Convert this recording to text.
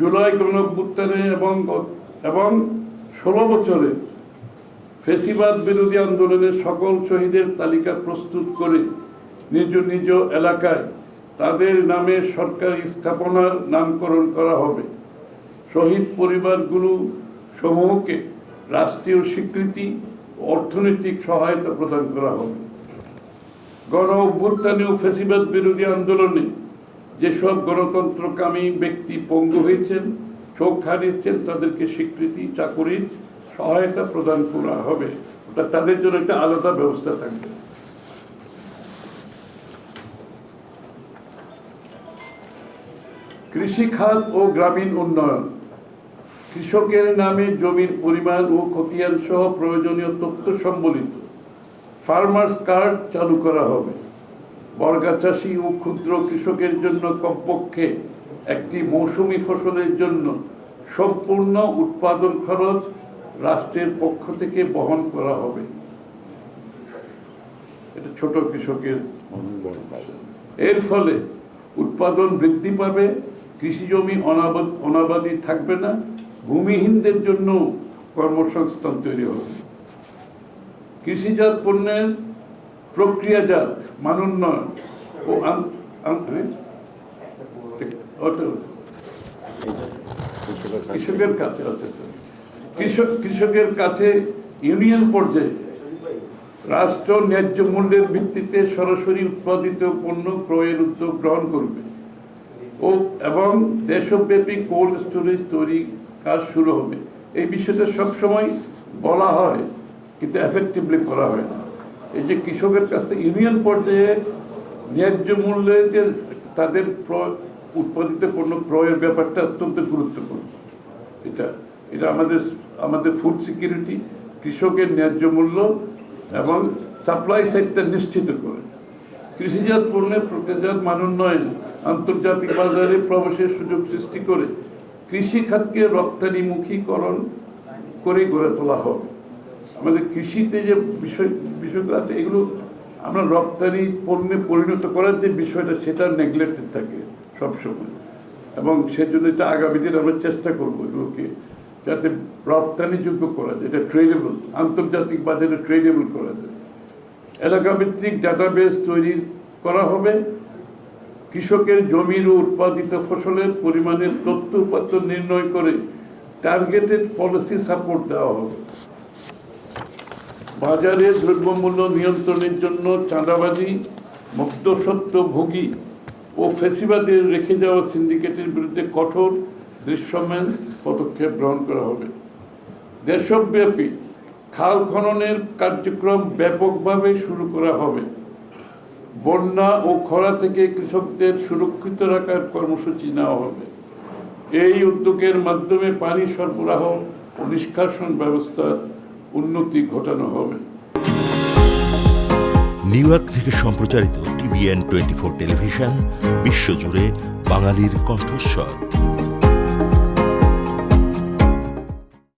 জুলাই গণঅভ্যুত্থানে এবং 16 বছরে ফ্যাসিবাদ বিরোধী আন্দোলনের সকল শহীদের তালিকা প্রস্তুত করে নিজ নিজ এলাকায় তাদের নামে সরকারি স্থাপনার নামকরণ করা হবে। শহীদ পরিবারগুলো সমূহকে রাষ্ট্রীয় স্বীকৃতি ও অর্থনৈতিক সহায়তা প্রদান করা হবে। গণ অভ্যুত্থানে ও ফ্যাসিবাদ বিরোধী আন্দোলনে যেসব গণতন্ত্রকামী ব্যক্তি পঙ্গু হয়েছেন, চোখ হারিয়েছেন, তাদেরকে স্বীকৃতি, চাকুরির সহায়তা প্রদান করা হবে। তাদের জন্য একটা আলাদা ব্যবস্থা থাকবে। কৃষি খাত ও গ্রামীণ উন্নয়ন, কৃষকের নামে জমির পরিমাণ ও খতিয়ান সহ প্রয়োজনীয় তথ্য সম্বলিত ফার্মার্স কার্ড চালু করা হবে। বর্গা চাষি ও ক্ষুদ্র কৃষকের জন্য কমপক্ষে একটি মৌসুমী ফসলের জন্য সম্পূর্ণ উৎপাদন খরচ রাষ্ট্রের পক্ষ থেকে বহন করা হবে। এটা ছোট কৃষকের। এর ফলে উৎপাদন বৃদ্ধি পাবে, কৃষি জমি অনাবাদি থাকবে না, ভূমিহীনদের জন্য কর্মসংস্থান তৈরি হবে। কৃষিজাত পণ্যের প্রক্রিয়াজাত মানোন্নয়ন ও কৃষকের কাছে ইউনিয়ন পর্যায়ে রাষ্ট্র ন্যায্য মূল্যের ভিত্তিতে সরাসরি উৎপাদিত পণ্য ক্রয়ের উদ্যোগ গ্রহণ করবে এবং দেশব্যাপী কোল্ড স্টোরেজ তৈরি কাজ শুরু হবে। এই বিষয়টা সবসময় বলা হয় কিন্তু এফেক্টিভলি করা হয় না। এই যে কৃষকের কাছ থেকে ইউনিয়ন পর্যায়ে ন্যায্য মূল্যে যে তাদের উৎপাদিত পণ্য ক্রয়ের ব্যাপারটা অত্যন্ত গুরুত্বপূর্ণ। এটা আমাদের ফুড সিকিউরিটি, কৃষকের ন্যায্য মূল্য এবং সাপ্লাই সাইডটা নিশ্চিত করে। কৃষিজাত পণ্যের প্রক্রিয়াজাত মানোন্নয়ন, আন্তর্জাতিক বাজারে প্রবেশের সুযোগ সৃষ্টি করে কৃষি খাতকে রপ্তানিমুখীকরণ করে গড়ে তোলা হবে। আমাদের কৃষিতে যে বিষয়গুলো আছে, এগুলো আমরা রপ্তানি পণ্যে পরিণত করার যে বিষয়টা, সেটা নেগলেক্টেড থাকে সবসময়, এবং সেজন্য এটা আগামী দিন আমরা চেষ্টা করবো এগুলোকে যাতে রপ্তানিযোগ্য করা যায়, এটা ট্রেডেবল, আন্তর্জাতিক বাজারে ট্রেডেবল করা যায়। এলাকাভিত্তিক ডাটাবেস তৈরি করা হবে। কৃষকের জমির ও উৎপাদিত ফসলের পরিমাণের তথ্য উপাত্ত নির্ণয় করে টার্গেটেড পলিসি সাপোর্ট দেওয়া হবে। বাজারে দ্রব্যমূল্য নিয়ন্ত্রণের জন্য চাঁদাবাজি, মধ্যস্বত্বভোগী ও ফ্যাসিবাদের রেখে যাওয়া সিন্ডিকেটের বিরুদ্ধে কঠোর দৃশ্যমান পদক্ষেপ গ্রহণ করা হবে। দেশব্যাপী খাল খননের কার্যক্রম ব্যাপকভাবে শুরু করা হবে। বন্যা ও খরা থেকে কৃষকদের সুরক্ষিত রাখার কর্মসূচি নেওয়া হবে। এই উদ্যোগের মাধ্যমে পানি সরবরাহ ও নিষ্কাশন ব্যবস্থার উন্নতি ঘটানো হবে। নিউ ইয়র্ক থেকে সম্প্রচারিত TVN 24 টেলিভিশন বিশ্বজুড়ে বাঙালির কণ্ঠস্বর।